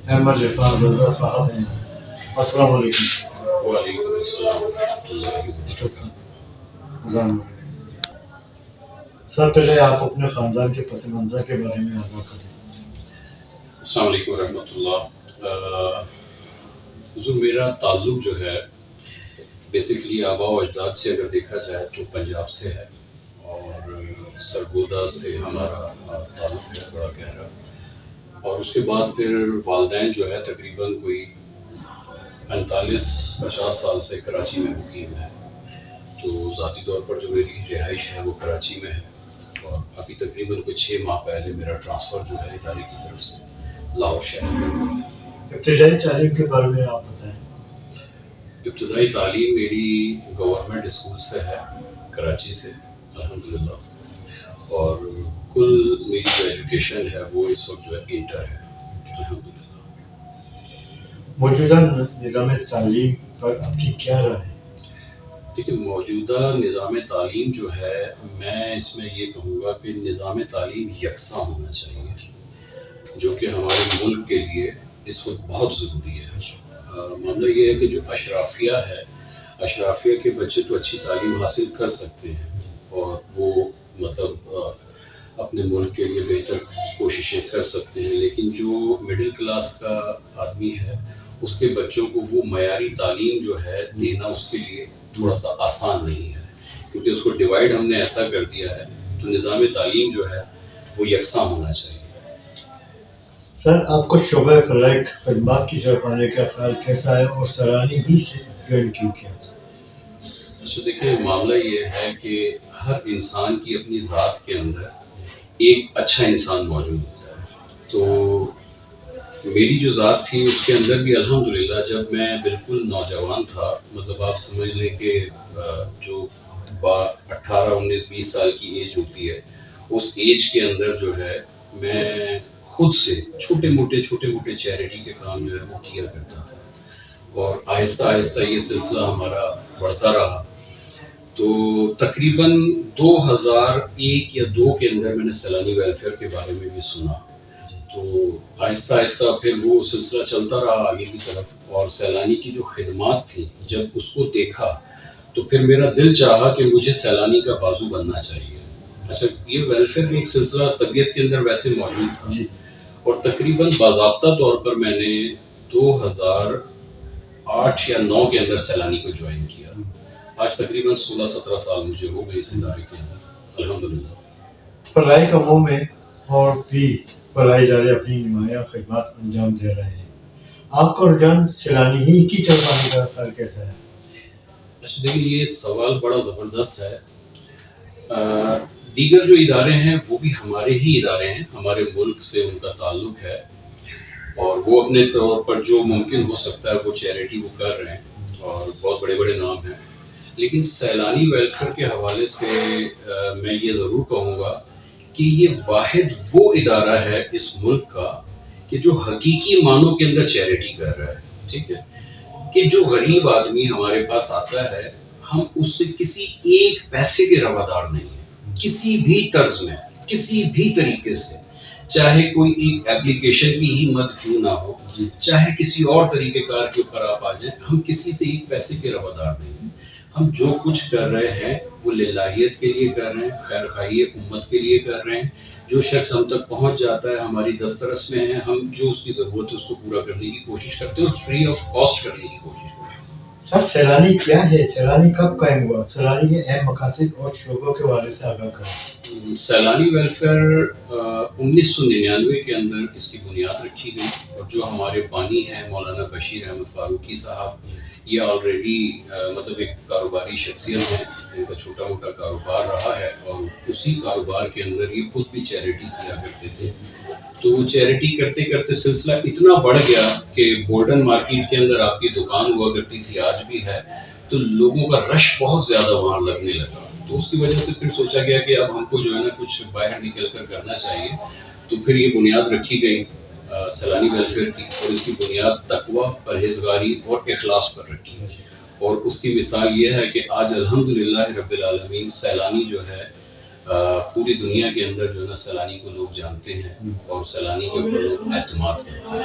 احمد عرفان رضا صاحب ہیں. السلام علیکم. وعلیکم السلام ورحمۃ اللہ وبرکاتہ. سر پہلے آپ اپنے خاندان کے پس منظر کے بارے میں آگاہ کریں. السلام علیکم ورحمۃ اللہ. حضور میرا تعلق جو ہے بیسیکلی آباء و اجداد سے اگر دیکھا جائے تو پنجاب سے ہے، اور سرگودا سے ہمارا تعلق ہے بڑا گہرا، اور اس کے بعد پھر والدین جو ہے تقریباً کوئی 45-50 سال سے کراچی میں مقیم ہے. تو ذاتی طور پر جو میری رہائش ہے وہ کراچی میں ہے، اور ابھی تقریباً کوئی 6 ماہ پہلے میرا ٹرانسفر جو ہے ادارے کی طرف سے لاہور شہر میں ہوا. ابتدائی تعلیم کے بارے میں آپ بتائیں. ابتدائی تعلیم میری گورنمنٹ اسکول سے ہے کراچی سے الحمدللہ، اور کل میری جو ایجوکیشن ہے وہ اس وقت جو ہے انٹر ہے الحمدللہ. موجودہ نظام تعلیم پر آپ کی کیا رائے ہے؟ دیکھیے موجودہ نظام تعلیم جو ہے، میں اس میں یہ کہوں گا کہ نظام تعلیم یکساں ہونا چاہیے، جو کہ ہمارے ملک کے لیے اس وقت بہت ضروری ہے. معاملہ یہ ہے کہ جو اشرافیہ ہے، اشرافیہ کے بچے تو اچھی تعلیم حاصل کر سکتے ہیں، اور وہ مطلب اپنے ملک کے لیے بہتر کوششیں کر سکتے ہیں، لیکن جو مڈل کلاس کا آدمی ہے اس کے بچوں کو وہ معیاری تعلیم جو ہے دینا اس کے لیے تھوڑا سا آسان نہیں ہے، کیونکہ اس کو ڈیوائڈ ہم نے ایسا کر دیا ہے. تو نظام تعلیم جو ہے وہ یکساں ہونا چاہیے. سر آپ کو شعبہ فلاح خدمات کی طرف آنے کا خیال کیسا ہے، اور سرانی ہی سے جوائن کیوں کیا؟ اچھا دیکھیں معاملہ یہ ہے کہ ہر انسان کی اپنی ذات کے اندر ایک اچھا انسان موجود ہوتا ہے. تو میری جو ذات تھی اس کے اندر بھی الحمدللہ جب میں بالکل نوجوان تھا، مطلب آپ سمجھ لیں کہ جو 18-19-20 سال کی ایج ہوتی ہے، اس ایج کے اندر جو ہے میں خود سے چھوٹے موٹے چیریٹی کے کام جو ہے وہ کیا کرتا تھا، اور آہستہ آہستہ یہ سلسلہ ہمارا بڑھتا رہا. تو تقریباً 2001 یا 2 کے اندر میں نے سیلانی ویلفیئر کے بارے میں بھی سنا. تو آہستہ آہستہ پھر وہ سلسلہ چلتا رہا آگے کی طرف، اور سیلانی کی جو خدمات تھی جب اس کو دیکھا تو پھر میرا دل چاہا کہ مجھے سیلانی کا بازو بننا چاہیے. اچھا یہ ویلفیئر کا ایک سلسلہ طبیعت کے اندر ویسے موجود تھا، اور تقریباً باضابطہ طور پر میں نے 2008 یا 9 کے اندر سیلانی کو جوائن کیا. آج تقریباً 16-17 سال مجھے ہو گئے اس ادارے کے اندر الحمدللہ. فلاحی کاموں میں اور بھی فلاحی ادارے اپنی نمایاں خدمات انجام دے رہے ہیں. آپ کا رجحان سیلانی ہی کی طرف آنے کا خیال کیسا ہے؟ اچھا دیکھیں یہ سوال بڑا زبردست ہے. دیگر جو ادارے ہیں وہ بھی ہمارے ہی ادارے ہیں، ہمارے ملک سے ان کا تعلق ہے، اور وہ اپنے طور پر جو ممکن ہو سکتا ہے وہ چیریٹی وہ کر رہے ہیں، اور بہت بڑے بڑے نام ہیں. لیکن سیلانی ویلفیئر کے حوالے سے میں یہ ضرور کہوں گا کہ یہ واحد وہ ادارہ ہے اس ملک کا کہ جو حقیقی معنوں کے اندر چیریٹی کر رہا ہے. ٹھیک ہے کہ جو غریب آدمی ہمارے پاس آتا ہے ہم اس سے کسی ایک پیسے کے روادار نہیں ہیں، کسی بھی طرز میں کسی بھی طریقے سے، چاہے کوئی ایک اپلیکیشن کی ہی مد کیوں نہ ہو، چاہے کسی اور طریقے کار کے اوپر آپ آ جائیں، ہم کسی سے ایک پیسے کے روادار نہیں ہیں. ہم جو کچھ کر رہے ہیں وہ للہیت کے لیے کر رہے ہیں، خیر خواہی امت کے لیے کر رہے ہیں. جو شخص ہم تک پہنچ جاتا ہے ہماری دسترس میں ہے، ہم جو اس کی ضرورت ہے اس کو پورا کرنے کی کوشش کرتے ہیں، اور فری آف کاسٹ کرنے کی کوشش کرتے ہیں. سر سیلانی کیا ہے، سیلانی کب قائم ہوا، سیلانی کے اہم مقاصد اور شعبوں کے بارے سے آگاہ کریں. سیلانی ویلفیئر 1999 کے اندر اس کی بنیاد رکھی گئی، اور جو ہمارے بانی ہیں مولانا بشیر احمد فاروقی صاحب، یہ آلریڈی مطلب ایک کاروباری شخصیت ہے، ان کا چھوٹا موٹا کاروبار رہا ہے، اور اسی کاروبار کے اندر یہ خود بھی چیریٹی کیا کرتے تھے. تو وہ چیریٹی کرتے کرتے سلسلہ اتنا بڑھ گیا کہ گولڈن مارکیٹ کے اندر آپ کی دکان ہوا کرتی تھی، آج بھی ہے، تو لوگوں کا رش بہت زیادہ وہاں لگنے لگا. تو اس کی وجہ سے پھر سوچا گیا کہ اب ہم کو جو ہے نا کچھ باہر نکل کر کرنا چاہیے. تو پھر یہ بنیاد رکھی گئی سیلانی ویلفیئر کی، اور اس کی بنیاد تقوی، پرہیزگاری اور اخلاص پر رکھی. اور اس کی مثال یہ ہے کہ آج الحمدللہ رب العالمین سیلانی جو ہے پوری دنیا کے اندر جو ہے نا سیلانی کو لوگ جانتے ہیں، اور سیلانی کے اوپر لوگ اعتماد کرتے ہیں.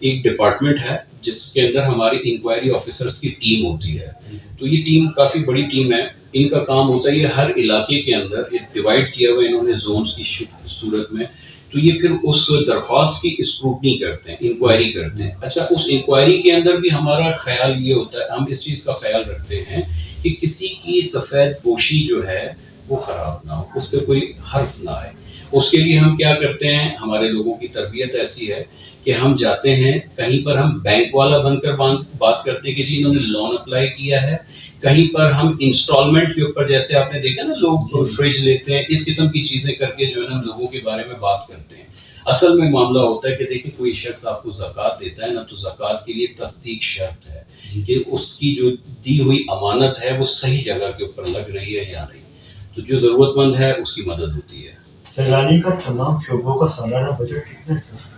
ایک ڈپارٹمنٹ ہے جس کے اندر ہماری انکوائری آفیسرس کی ٹیم ہوتی ہے. تو یہ ٹیم کافی بڑی ٹیم ہے. ان کا کام ہوتا ہے یہ ہر علاقے کے اندر ڈیوائڈ کیا ہوا انہوں نے زونس کی صورت میں. تو یہ پھر اس درخواست کی اسکروٹنی کرتے ہیں, انکوائری کرتے ہیں. اچھا, اس انکوائری کے اندر بھی ہمارا خیال یہ ہوتا ہے, ہم اس چیز کا خیال رکھتے ہیں کہ کسی کی سفید پوشی جو ہے وہ خراب نہ ہو, اس پہ کوئی حرف نہ آئے. اس کے لیے ہم کیا کرتے ہیں, ہمارے لوگوں کی تربیت ایسی ہے کہ ہم جاتے ہیں کہیں پر ہم بینک والا بن کر بات کرتے ہیں کہ جی انہوں نے لون اپلائی کیا ہے, کہیں پر ہم انسٹالمنٹ کے اوپر, جیسے آپ نے دیکھا نا لوگ فریج لیتے ہیں, اس قسم کی چیزیں کر کے جو ہے نا لوگوں کے بارے میں بات کرتے ہیں. اصل میں معاملہ ہوتا ہے کہ دیکھیں کوئی شخص آپ کو زکوٰۃ دیتا ہے نا, تو زکوٰۃ کے لیے تصدیق شرط ہے کہ اس کی جو دی ہوئی امانت ہے وہ صحیح جگہ کے اوپر لگ رہی ہے یا نہیں. تو جو ضرورت مند ہے اس کی مدد ہوتی ہے. سیلانی کا تمام شعبوں کا سالانہ بجٹ کتنا ہے سر؟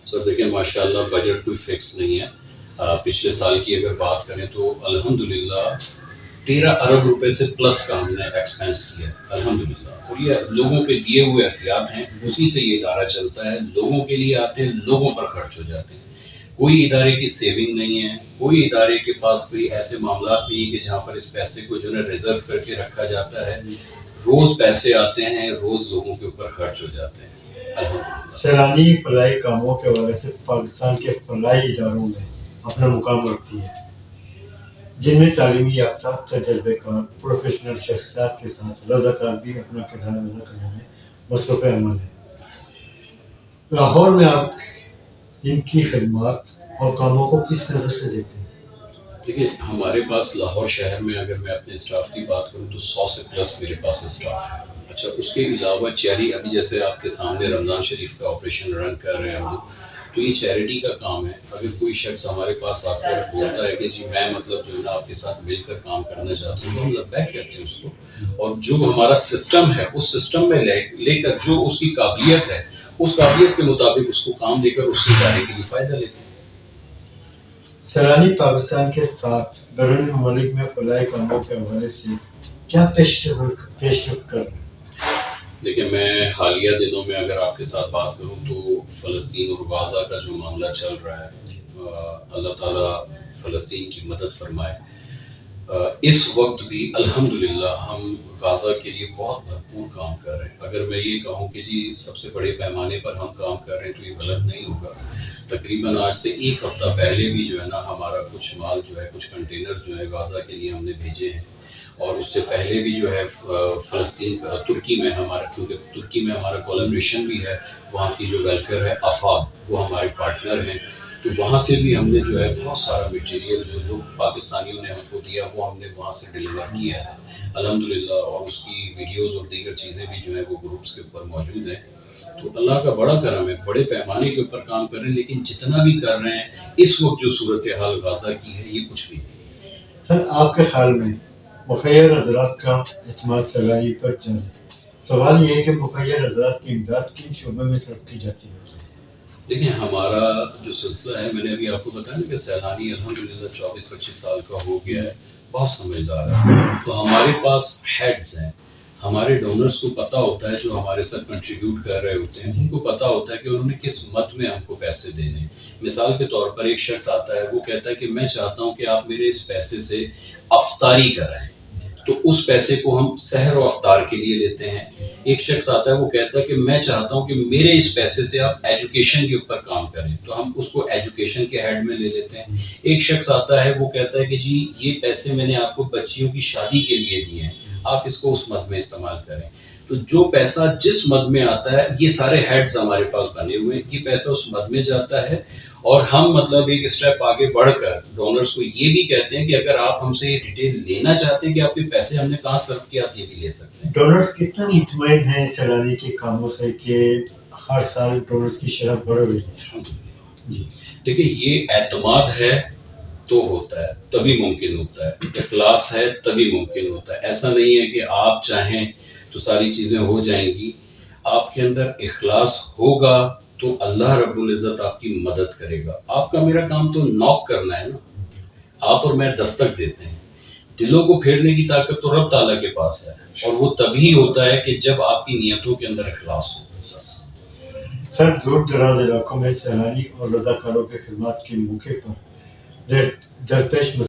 سر دیکھیں ماشاء اللہ بجٹ کوئی فکس نہیں ہے. پچھلے سال کی اگر بات کریں تو الحمدللہ 13 ارب روپے سے پلس کا ہم نے ایکسپینس کیا الحمدللہ. اور یہ لوگوں کے دیے ہوئے احتیاط ہیں, اسی سے یہ ادارہ چلتا ہے. لوگوں کے لیے آتے ہیں, لوگوں پر خرچ ہو جاتے ہیں. کوئی ادارے کی سیونگ نہیں ہے, کوئی ادارے کے پاس کوئی ایسے معاملات نہیں کہ جہاں پر اس پیسے کو جو ہے ریزرو کر کے رکھا جاتا ہے. روز پیسے آتے ہیں, روز لوگوں کے اوپر خرچ ہو جاتے ہیں الحمدللہ. سیلانی فلاحی کاموں کے حوالے سے پاکستان کے فلاحی اداروں میں اپنا مقام رکھتی ہے, جن میں تعلیمی یافتہ, تجربے کار, پروفیشنل شخصیات کے ساتھ رضاکار بھی اپنا کردار ادا کرنے میں مصروف عمل ہے. لاہور میں آپ ان کی خدمات اور کاموں کو کس نظر سے دیکھتے ہیں؟ دیکھیے ہمارے پاس لاہور شہر میں اگر میں اپنے اسٹاف کی بات کروں تو 100 سے پلس میرے پاس اسٹاف ہے. اچھا, اس کے علاوہ چیری, ابھی جیسے آپ کے سامنے رمضان شریف کا آپریشن رن کر رہے ہیں ہم لوگ, تو یہ چیریٹی کا کام ہے. اگر کوئی شخص ہمارے پاس آ کر بولتا ہے کہ جی میں مطلب جو ہے نا آپ کے ساتھ مل کر کام کرنا چاہتا ہوں, تو ہم لبیک کہتے ہیں اس کو. اور جو ہمارا سسٹم ہے اس سسٹم میں لے کر جو اس کی قابلیت ہے اس قابلیت کے مطابق اس کو کام دے کر اس سے ادارے کے لیے فائدہ لیتے ہیں. سیلانی پاکستان کے ساتھ بیرون ممالک میں فلاحی کاموں کے حوالے سے کیا پیش رفت کر رہے ہیں؟ دیکھیں میں حالیہ دنوں میں اگر آپ کے ساتھ بات کروں تو فلسطین اور غزہ کا جو معاملہ چل رہا ہے, اللہ تعالیٰ فلسطین کی مدد فرمائے. اس وقت بھی الحمدللہ ہم غزہ کے لیے بہت بھرپور کام کر رہے ہیں. اگر میں یہ کہوں کہ جی سب سے بڑے پیمانے پر ہم کام کر رہے ہیں تو یہ غلط نہیں ہوگا. تقریباً آج سے ایک ہفتہ پہلے بھی جو ہے نا ہمارا کچھ مال جو ہے, کچھ کنٹینر جو ہے غزہ کے لیے ہم نے بھیجے ہیں. اور اس سے پہلے بھی جو ہے فلسطین ترکی میں ہمارا, کیونکہ ترکی میں ہمارا کولیبریشن بھی ہے, وہاں کی جو ویلفیئر ہے آفاق وہ ہمارے پارٹنر ہیں, تو وہاں سے بھی ہم نے جو ہے بہت سارا میٹیریل جو لوگ پاکستانیوں نے ہم کو دیا وہ ہم نے وہاں سے ڈلیور کیا ہے الحمدللہ. اور اس کی ویڈیوز اور دیگر چیزیں بھی جو ہیں وہ گروپس کے اوپر موجود ہیں. تو اللہ کا بڑا کرم ہے, بڑے پیمانے کے اوپر کام کر رہے ہیں, لیکن جتنا بھی کر رہے ہیں اس وقت جو صورتحال غزہ کی ہے یہ کچھ بھی نہیں. سر آپ کے خیال میں مخیر حضرات کا اعتماد سیلانی پر جاری. سوال یہ ہے کہ مخیر حضرات کی امداد کن شعبے میں صرف کی جاتی ہے؟ دیکھیں ہمارا جو سلسلہ ہے, میں نے ابھی آپ کو بتایا نا کہ سیلانی الحمدللہ 24-25 سال کا ہو گیا ہے, بہت سمجھدار ہے. تو ہمارے پاس ہیڈز ہیں, ہمارے ڈونرز کو پتہ ہوتا ہے جو ہمارے ساتھ کنٹریبیوٹ کر رہے ہوتے ہیں, ان کو پتہ ہوتا ہے کہ انہوں نے کس مد میں ہم کو پیسے دینے. مثال کے طور پر ایک شخص آتا ہے, وہ کہتا ہے کہ میں چاہتا ہوں کہ آپ میرے اس پیسے سے افطاری کرائیں, تو اس پیسے کو ہم سحر و افطار کے لیے لیتے ہیں. ایک شخص آتا ہے, وہ کہتا ہے کہ میں چاہتا ہوں کہ میرے اس پیسے سے آپ ایجوکیشن کے اوپر کام کریں, تو ہم اس کو ایجوکیشن کے ہیڈ میں لے لیتے ہیں. ایک شخص آتا ہے, وہ کہتا ہے کہ جی یہ پیسے میں نے آپ کو بچیوں کی شادی کے لیے دیے ہیں, آپ اس کو اس مد میں استعمال کریں. تو جو پیسہ جس مد میں آتا ہے, یہ سارے ہیڈز ہمارے پاس بنے ہوئے ہیں, یہ پیسہ اس مد میں جاتا ہے. اور ہم مطلب ایک اسٹیپ آگے بڑھ کر ڈونرز کو یہ بھی کہتے ہیں کہ اگر آپ ہم سے یہ ڈیٹیل لینا چاہتے ہیں کہ آپ کے پیسے ہم نے کہاں صرف کیا, آپ یہ بھی لے سکتے ہیں. ڈونرز کتنا مطمئن ہیں سیلانی کے کاموں سے کہ ہر سال ڈونرز کی شرح بڑھ رہی ہے؟ جی دیکھیں, یہ اعتماد ہے تو ہوتا ہے, تبھی ممکن ہوتا ہے. اخلاص ہے تبھی ممکن ہوتا ہے. ایسا نہیں ہے کہ آپ چاہیں تو ساری چیزیں ہو جائیں گی. آپ کے اندر اخلاص ہوگا تو اللہ رب العزت آپ کی مدد کرے گا. آپ کا میرا کام تو نوک کرنا ہے نا, آپ اور میں دستک دیتے ہیں. دلوں کو پھیرنے کی طاقت تو رب تعالیٰ کے پاس ہے, اور وہ تبھی ہوتا ہے کہ جب آپ کی نیتوں کے اندر اخلاص ہو. بس سر دور دراز علاقوں میں سیلانی اور رضاکاروں کے خدمات کے موقع پر درپیش